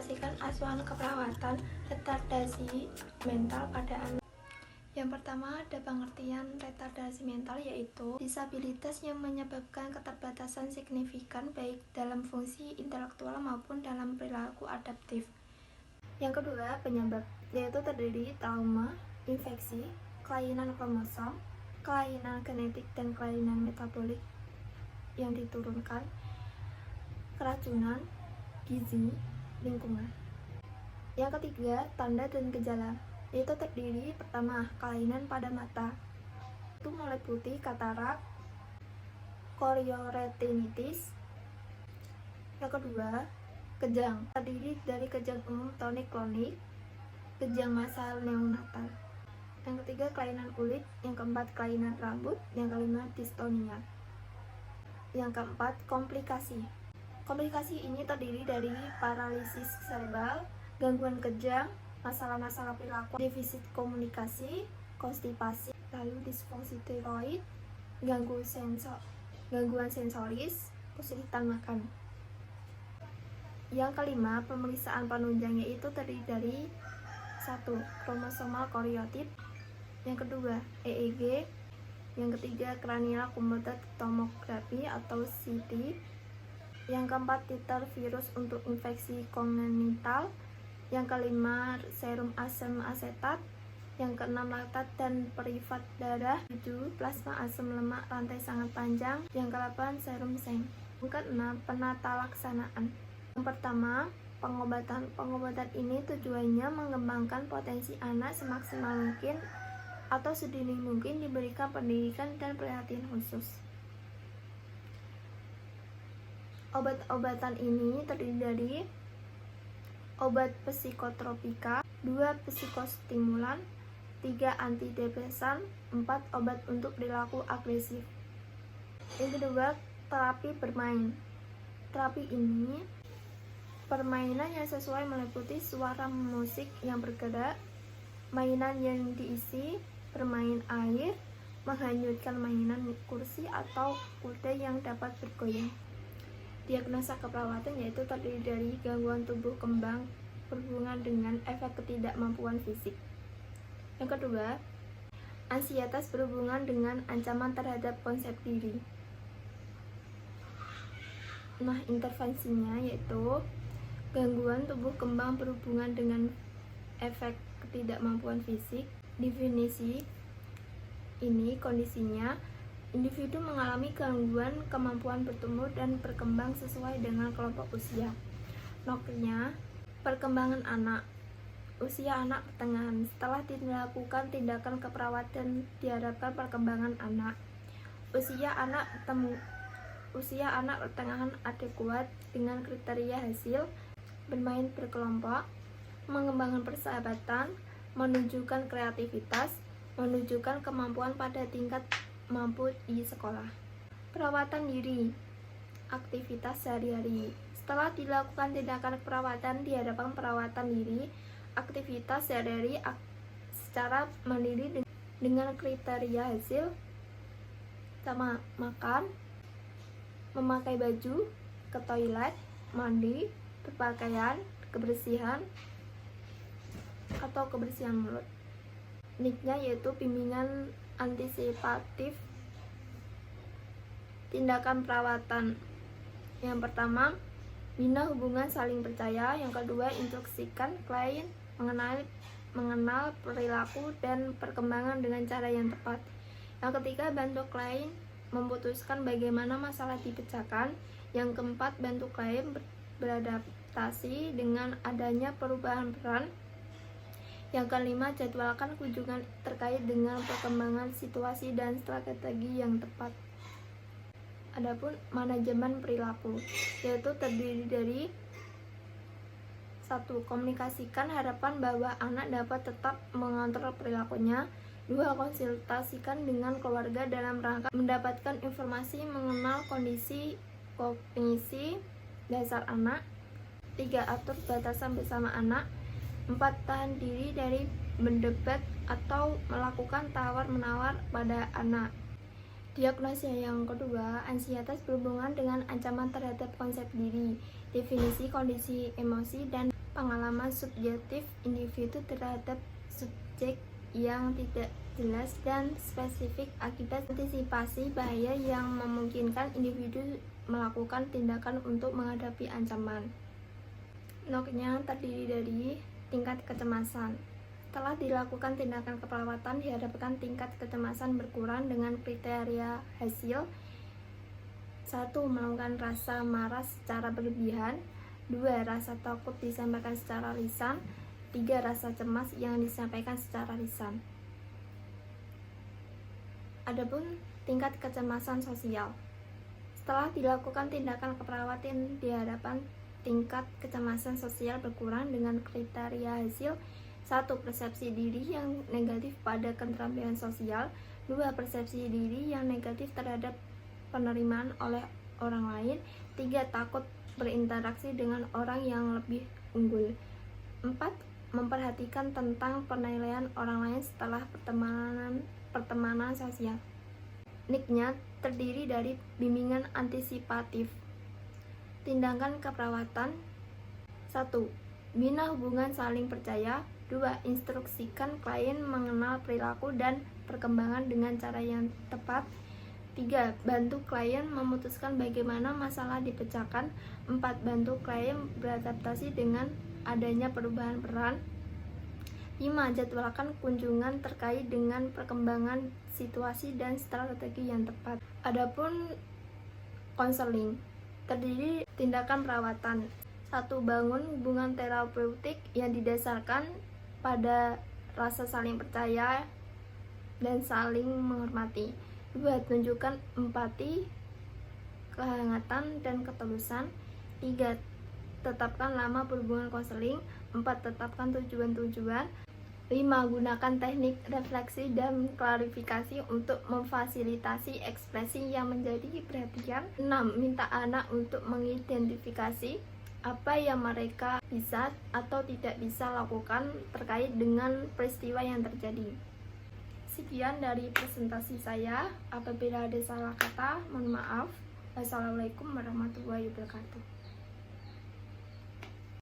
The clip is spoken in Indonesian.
mengomunikasikan asuhan keperawatan retardasi mental pada anak. Yang pertama, ada pengertian retardasi mental, yaitu disabilitas yang menyebabkan keterbatasan signifikan baik dalam fungsi intelektual maupun dalam perilaku adaptif. Yang kedua, penyebab, yaitu terdiri trauma, infeksi, kelainan kromosom, kelainan genetik dan kelainan metabolik yang diturunkan, keracunan, gizi, lingkungan. Yang ketiga, tanda dan gejala, yaitu terdiri pertama, kelainan pada mata, itu meliputi katarak, chorioretinitis. Yang kedua, kejang, terdiri dari kejang umum tonik-klonik, kejang masal neonatal. Yang ketiga, kelainan kulit. Yang keempat, kelainan rambut. Yang kelima, distonia. Yang keempat, komplikasi. Komplikasi ini terdiri dari paralisis serebral, gangguan kejang, masalah-masalah perilaku, defisit komunikasi, konstipasi, lalu disfungsi tiroid, gangguan sensoris, kesulitan makan. Yang kelima, pemeriksaan penunjang, yaitu terdiri dari 1. Kromosomal koriotip. Yang kedua, EEG. Yang ketiga, cranial computed tomography atau CT. Yang keempat, titer virus untuk infeksi kongenital. Yang kelima, serum asam asetat. Yang keenam, laktat dan privat darah. 7. Plasma asam lemak rantai sangat panjang. Yang kedelapan, serum zinc. Yang keenam, penata laksanaan. Yang pertama, pengobatan. Pengobatan ini tujuannya mengembangkan potensi anak semaksimal mungkin atau sedini mungkin, diberikan pendidikan dan perhatian khusus. Obat-obatan ini terdiri dari obat psikotropika, 2 psikostimulan, 3 antidepresan, 4 obat untuk perilaku agresif. Yang kedua, terapi bermain. Terapi ini permainan yang sesuai meliputi suara musik yang bergerak, mainan yang diisi, bermain air, menghanyutkan mainan kursi atau kuda yang dapat bergoyang. Diagnosa keperawatan yaitu terdiri dari gangguan tubuh kembang berhubungan dengan efek ketidakmampuan fisik. Yang kedua, ansietas berhubungan dengan ancaman terhadap konsep diri. Nah, intervensinya yaitu gangguan tubuh kembang berhubungan dengan efek ketidakmampuan fisik. Definisi ini kondisinya individu mengalami gangguan kemampuan bertumbuh dan berkembang sesuai dengan kelompok usia. Noknya, perkembangan anak. Usia anak pertengahan. Setelah dilakukan tindakan keperawatan, diharapkan perkembangan anak. Usia anak pertengahan adekuat dengan kriteria hasil bermain berkelompok, mengembangkan persahabatan, menunjukkan kreativitas, menunjukkan kemampuan pada tingkat mampu di sekolah. Perawatan diri, aktivitas sehari-hari. Setelah dilakukan tindakan perawatan, diharapkan perawatan diri, aktivitas sehari-hari secara mandiri dengan kriteria hasil sama makan, memakai baju, ke toilet, mandi, berpakaian, kebersihan atau kebersihan mulut. NIC-nya yaitu bimbingan antisipatif tindakan perawatan. Yang pertama, bina hubungan saling percaya. Yang kedua, instruksikan klien mengenal perilaku dan perkembangan dengan cara yang tepat. Yang ketiga, bantu klien memutuskan bagaimana masalah dipecahkan. Yang keempat, bantu klien beradaptasi dengan adanya perubahan peran. Yang kelima, jadwalkan kunjungan terkait dengan perkembangan situasi dan strategi yang tepat. Adapun manajemen perilaku, yaitu terdiri dari 1. Komunikasikan harapan bahwa anak dapat tetap mengontrol perilakunya. 2. Konsultasikan dengan keluarga dalam rangka mendapatkan informasi mengenal kondisi kognisi dasar anak. 3. Atur batasan bersama anak. 4. Tahan diri dari berdebat atau melakukan tawar-menawar pada anak. Diagnosa yang kedua, ansietas berhubungan dengan ancaman terhadap konsep diri, definisi kondisi emosi dan pengalaman subjektif individu terhadap subjek yang tidak jelas dan spesifik akibat antisipasi bahaya yang memungkinkan individu melakukan tindakan untuk menghadapi ancaman. Notnya terdiri dari tingkat kecemasan. Setelah dilakukan tindakan keperawatan, diharapkan tingkat kecemasan berkurang dengan kriteria hasil: 1. Melakukan rasa marah secara berlebihan. 2. Rasa takut disampaikan secara lisan. 3. Rasa cemas yang disampaikan secara lisan. Adapun tingkat kecemasan sosial. Setelah dilakukan tindakan keperawatan, diharapkan tingkat kecemasan sosial berkurang dengan kriteria hasil: 1. Persepsi diri yang negatif pada keterampilan sosial. 2. Persepsi diri yang negatif terhadap penerimaan oleh orang lain. 3. Takut berinteraksi dengan orang yang lebih unggul. 4. Memperhatikan tentang penilaian orang lain setelah pertemanan sosial. Niknya terdiri dari bimbingan antisipatif. Tindakan keperawatan: 1. Bina hubungan saling percaya. 2. Instruksikan klien mengenal perilaku dan perkembangan dengan cara yang tepat. 3. Bantu klien memutuskan bagaimana masalah dipecahkan. 4. Bantu klien beradaptasi dengan adanya perubahan peran. 5. Jadwalkan kunjungan terkait dengan perkembangan situasi dan strategi yang tepat. Adapun konseling terdiri tindakan perawatan: 1. Bangun hubungan terapeutik yang didasarkan pada rasa saling percaya dan saling menghormati. 2. Tunjukkan empati, kehangatan, dan ketulusan. 3. Tetapkan lama berhubungan konseling. 4. Tetapkan tujuan-tujuan. 5. Gunakan teknik refleksi dan klarifikasi untuk memfasilitasi ekspresi yang menjadi perhatian. 6. Minta anak untuk mengidentifikasi apa yang mereka bisa atau tidak bisa lakukan terkait dengan peristiwa yang terjadi. Sekian dari presentasi saya. Apabila ada salah kata, mohon maaf. Wassalamualaikum warahmatullahi wabarakatuh.